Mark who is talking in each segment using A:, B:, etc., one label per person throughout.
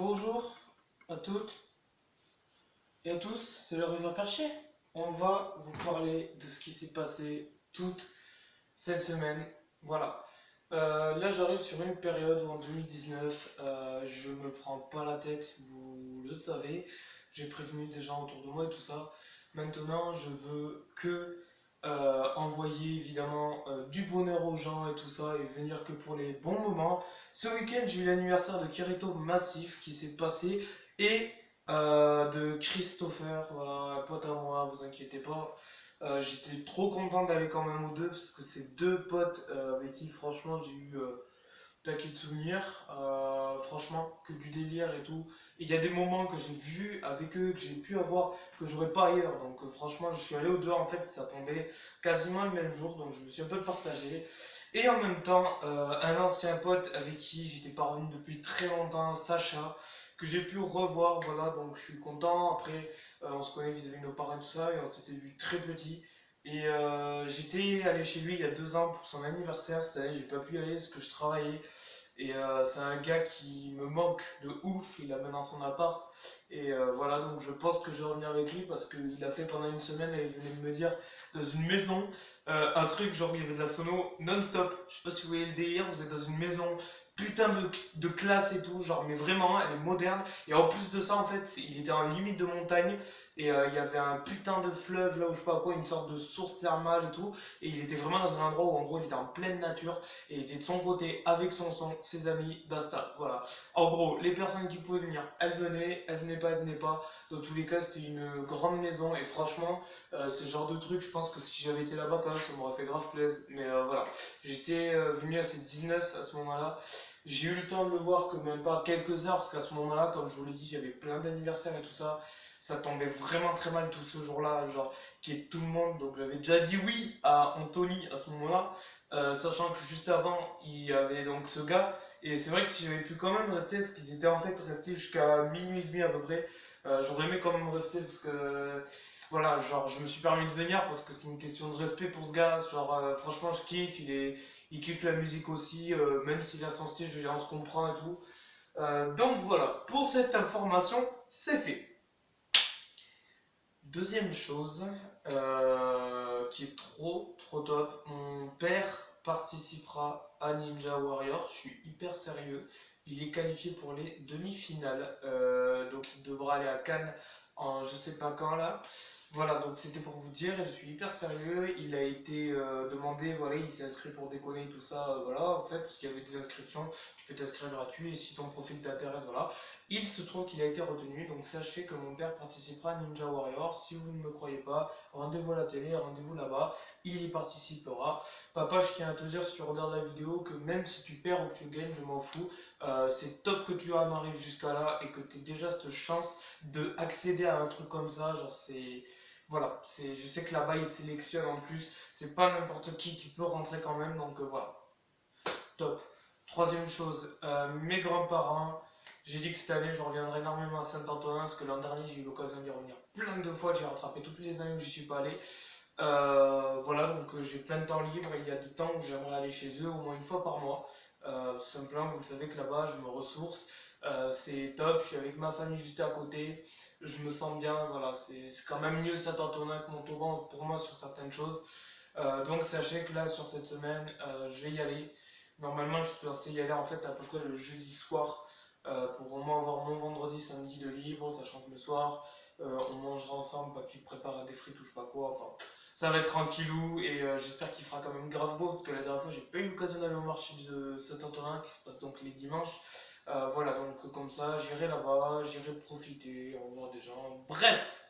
A: Bonjour à toutes et à tous, c'est le River Perché. On va vous parler de ce qui s'est passé toute cette semaine. Voilà. Là, j'arrive sur une période où en 2019, je me prends pas la tête, vous le savez. J'ai prévenu des gens autour de moi et tout ça. Maintenant, je veux que envoyer évidemment du bonheur aux gens et tout ça et venir que pour les bons moments. Ce week-end, j'ai eu l'anniversaire de Kirito Massif qui s'est passé et de Christopher, voilà, un pote à moi, vous inquiétez pas. J'étais trop content d'aller quand même aux deux parce que c'est deux potes avec qui franchement j'ai eu taquet de souvenirs, franchement que du délire et tout. Et il y a des moments que j'ai vus avec eux, que j'ai pu avoir, que j'aurais pas ailleurs. Donc franchement je suis allé aux deux en fait, ça tombait quasiment le même jour, donc je me suis un peu partagé. Et en même temps, un ancien pote avec qui j'étais pas revenu depuis très longtemps, Sacha, que j'ai pu revoir, voilà, donc je suis content. Après, on se connaît vis-à-vis de nos parents et tout ça, et on s'était vu très petit. Et j'étais allé chez lui il y a 2 ans pour son anniversaire. Cette année, j'ai pas pu y aller parce que je travaillais. Et c'est un gars qui me manque de ouf. Il a maintenant son appart. Et voilà, donc je pense que je vais revenir avec lui parce qu'il a fait pendant une semaine et il venait de me dire dans une maison un truc genre il y avait de la sono non-stop. Je sais pas si vous voyez le délire. Vous êtes dans une maison putain de classe et tout, genre mais vraiment elle est moderne. Et en plus de ça, en fait, il était en limite de montagne. Et il y avait un putain de fleuve là où je sais pas quoi, une sorte de source thermale et tout. Et il était vraiment dans un endroit où en gros il était en pleine nature. Et il était de son côté avec son son, ses amis, basta. Voilà. En gros, les personnes qui pouvaient venir, elles venaient pas, elles venaient pas. Dans tous les cas, c'était une grande maison. Et franchement, c'est le genre de truc, je pense que si j'avais été là-bas quand même, ça m'aurait fait grave plaisir. Mais voilà. J'étais venu à ces 19 à ce moment-là. J'ai eu le temps de le voir que même pas quelques heures, parce qu'à ce moment-là, comme je vous l'ai dit, j'avais plein d'anniversaires et tout ça. Ça tombait vraiment très mal tout ce jour-là, genre, qui est tout le monde. Donc j'avais déjà dit oui à Anthony à ce moment-là, sachant que juste avant, il y avait donc ce gars. Et c'est vrai que si j'avais pu quand même rester, parce qu'ils étaient en fait restés jusqu'à minuit et demi à peu près, j'aurais aimé quand même rester parce que voilà, genre je me suis permis de venir parce que c'est une question de respect pour ce gars. Genre franchement, je kiffe, il kiffe la musique aussi, même s'il a son style, je veux dire, on se comprend et tout. Donc voilà, pour cette information, c'est fait. Deuxième chose, qui est trop top, mon père participera à Ninja Warrior, je suis hyper sérieux, il est qualifié pour les demi-finales, donc il devra aller à Cannes en je sais pas quand là. Voilà, donc c'était pour vous dire, et je suis hyper sérieux, il a été demandé, voilà, il s'est inscrit pour déconner, tout ça, voilà, en fait, parce qu'il y avait des inscriptions, tu peux t'inscrire gratuit, et si ton profil t'intéresse, voilà. Il se trouve qu'il a été retenu, donc sachez que mon père participera à Ninja Warrior. Si vous ne me croyez pas, rendez-vous à la télé, rendez-vous là-bas, il y participera. Papa, je tiens à te dire, si tu regardes la vidéo, que même si tu perds ou que tu gagnes, je m'en fous. C'est top que tu en arrives jusqu'à là et que tu aies déjà cette chance d'accéder à un truc comme ça. Genre, c'est. Voilà, je sais que là-bas, ils sélectionnent en plus. C'est pas n'importe qui peut rentrer quand même, donc voilà. Top. Troisième chose, mes grands-parents. J'ai dit que cette année, je reviendrai énormément à Saint-Antonin parce que l'an dernier, j'ai eu l'occasion d'y revenir plein de fois. J'ai rattrapé toutes les années où je suis pas allé. Voilà, donc j'ai plein de temps libre. Il y a des temps où j'aimerais aller chez eux au moins une fois par mois. Tout simplement, vous le savez que là-bas, je me ressource. C'est top, je suis avec ma famille juste à côté. Je me sens bien. Voilà, c'est quand même mieux Saint-Antonin que Montauban pour moi sur certaines choses. Donc sachez que là, sur cette semaine, je vais y aller. Normalement, je suis censé y aller en fait à peu près le jeudi soir pour au moins avoir mon vendredi, samedi de libre, sachant que le soir, on mangera ensemble, papy prépare des frites ou je sais pas quoi. Enfin, ça va être tranquillou et j'espère qu'il fera quand même grave beau parce que la dernière fois, j'ai pas eu l'occasion d'aller au marché de Saint-Antonin qui se passe donc les dimanches. Voilà, donc comme ça, j'irai là-bas, j'irai profiter, on va voir des gens. Bref!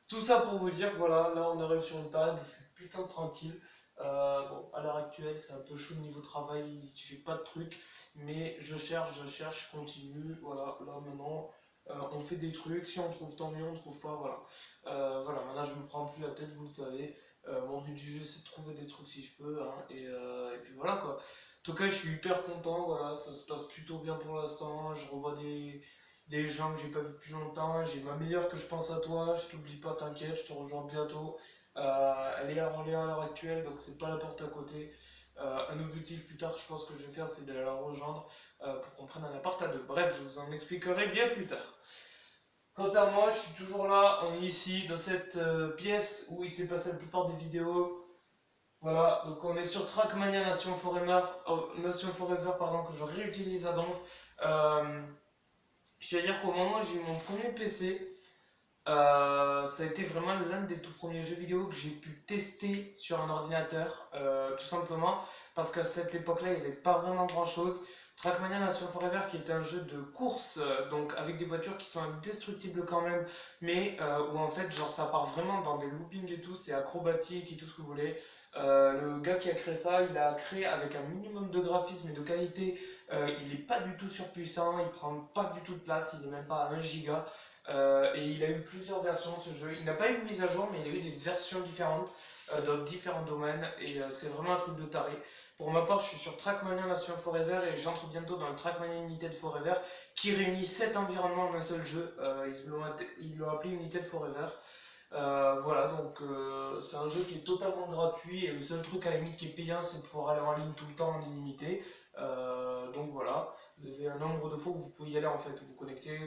A: Tout ça pour vous dire que voilà, là on arrive sur une période où je suis putain de tranquille. Bon, à l'heure actuelle, c'est un peu chaud niveau travail, j'ai pas de trucs, mais je cherche, je continue. Voilà, là maintenant, on fait des trucs. Si on trouve, tant mieux, on trouve pas, voilà. Voilà, maintenant je me prends plus la tête, vous le savez. Mon but du jeu, c'est de trouver des trucs si je peux, hein, et puis voilà quoi. En tout cas, je suis hyper content, voilà, ça se passe plutôt bien pour l'instant. Je revois des gens que j'ai pas vu depuis longtemps. J'ai ma meilleure que je pense à toi, je t'oublie pas, t'inquiète, je te rejoins bientôt. Elle est à Orléans à l'heure actuelle, donc c'est pas la porte à côté. Un objectif plus tard, je pense que je vais faire, c'est d'aller la rejoindre pour qu'on prenne un appart à deux. Bref, je vous en expliquerai bien plus tard. Quant à moi, je suis toujours là, on est ici, dans cette pièce où il s'est passé la plupart des vidéos. Voilà, donc on est sur Trackmania Nation Forever, pardon, que je réutilise à Donf. Je tiens à dire qu'au moment où j'ai eu mon premier PC, ça a été vraiment l'un des tout premiers jeux vidéo que j'ai pu tester sur un ordinateur, tout simplement parce qu'à cette époque-là, il n'y avait pas vraiment grand-chose. Trackmania Nation Forever, qui est un jeu de course, donc avec des voitures qui sont indestructibles quand même, mais où en fait, genre, ça part vraiment dans des loopings et tout, c'est acrobatique et tout ce que vous voulez. Le gars qui a créé ça, il a créé avec un minimum de graphisme et de qualité. Il n'est pas du tout surpuissant, il prend pas du tout de place, il n'est même pas à 1 giga. Et il a eu plusieurs versions de ce jeu. Il n'a pas eu de mise à jour, mais il a eu des versions différentes dans différents domaines. Et c'est vraiment un truc de taré. Pour ma part, je suis sur Trackmania Nation Forever et j'entre bientôt dans le Trackmania United Forever qui réunit 7 environnements en un seul jeu. Ils l'ont appelé United Forever. Voilà, donc c'est un jeu qui est totalement gratuit et le seul truc à la limite qui est payant, c'est de pouvoir aller en ligne tout le temps en illimité. Donc voilà, vous avez un nombre de fois où vous pouvez y aller en fait, vous vous connectez.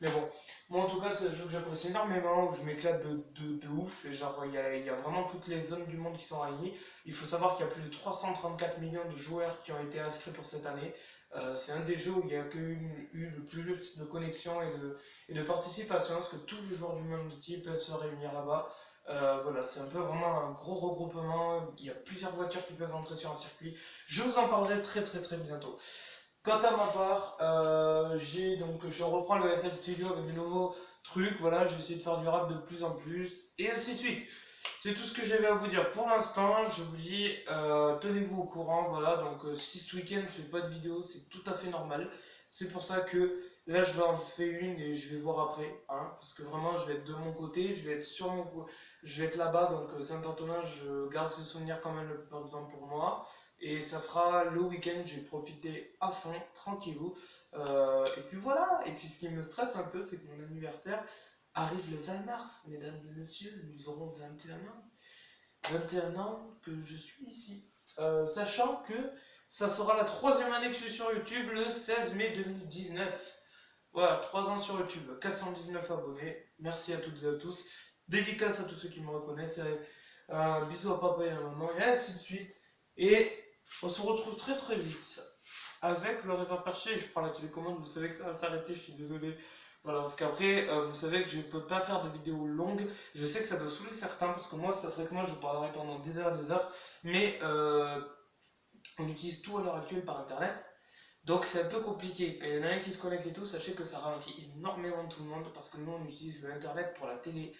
A: Mais bon, moi en tout cas, c'est un jeu que j'apprécie énormément, où je m'éclate de ouf. Et genre, il y a vraiment toutes les zones du monde qui sont réunies. Il faut savoir qu'il y a plus de 334 millions de joueurs qui ont été inscrits pour cette année. C'est un des jeux où il y a eu le plus de connexions et de participation, parce que tous les joueurs du monde entier peuvent se réunir là-bas. Voilà, c'est un peu vraiment un gros regroupement. Il y a plusieurs voitures qui peuvent entrer sur un circuit. Je vous en parlerai très bientôt. Quant à ma part, je reprends le FL Studio avec de nouveaux trucs. Voilà, j'essaie de faire du rap de plus en plus et ainsi de suite. C'est tout ce que j'avais à vous dire pour l'instant. Je vous dis, tenez-vous au courant. Voilà, donc si ce week-end je fais pas de vidéo, c'est tout à fait normal. C'est pour ça que là je vais en faire une et je vais voir après, hein, parce que vraiment je vais être de mon côté, je vais être là-bas. Donc Saint-Antonin, je garde ces souvenirs quand même le plus important pour moi. Et ça sera le week-end, j'ai profité à fond, tranquillou. Et puis voilà, et puis ce qui me stresse un peu, c'est que mon anniversaire arrive le 20 mars, mesdames et messieurs, nous aurons 21 ans. 21 ans que je suis ici. Sachant que ça sera la 3e année que je suis sur YouTube, le 16 mai 2019. Voilà, 3 ans sur YouTube, 419 abonnés. Merci à toutes et à tous. Dédicace à tous ceux qui me reconnaissent. Bisous à papa et à maman, et ainsi de suite. Et on se retrouve très vite avec le rêveur perché. Je prends la télécommande, vous savez que ça va s'arrêter, je suis désolé. Voilà, parce qu'après, vous savez que je ne peux pas faire de vidéos longues. Je sais que ça doit saouler certains, parce que moi, ça serait que moi, je parlerai pendant des heures. Mais on utilise tout à l'heure actuelle par internet. Donc c'est un peu compliqué. Quand il y en a un qui se connecte et tout, sachez que ça ralentit énormément tout le monde, parce que nous, on utilise l'internet pour la télé.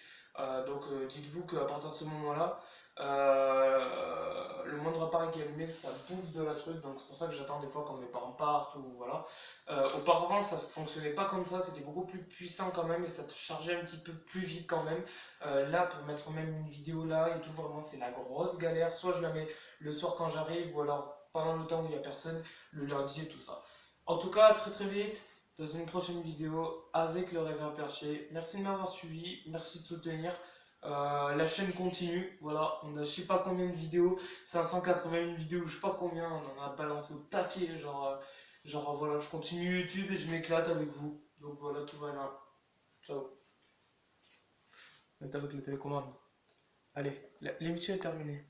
A: Dites-vous qu'à partir de ce moment-là, le moindre appareil qui est allumé, ça bouffe de la truc. Donc c'est pour ça que j'attends des fois quand mes parents partent ou voilà. Auparavant, ça ne fonctionnait pas comme ça, c'était beaucoup plus puissant quand même et ça te chargeait un petit peu plus vite quand même. Là, pour mettre même une vidéo là et tout, vraiment, c'est la grosse galère. Soit je la mets le soir quand j'arrive, ou alors pendant le temps où il n'y a personne, le lundi et tout ça. En tout cas, très vite, dans une prochaine vidéo avec le rêveur perché. Merci de m'avoir suivi, merci de soutenir. La chaîne continue, voilà, on a je sais pas combien de vidéos, 581 vidéos, je sais pas combien, on en a balancé au taquet, genre voilà, je continue YouTube et je m'éclate avec vous. Donc voilà, tout va bien. Ciao. On est avec la télécommande. Allez, l'émission est terminée.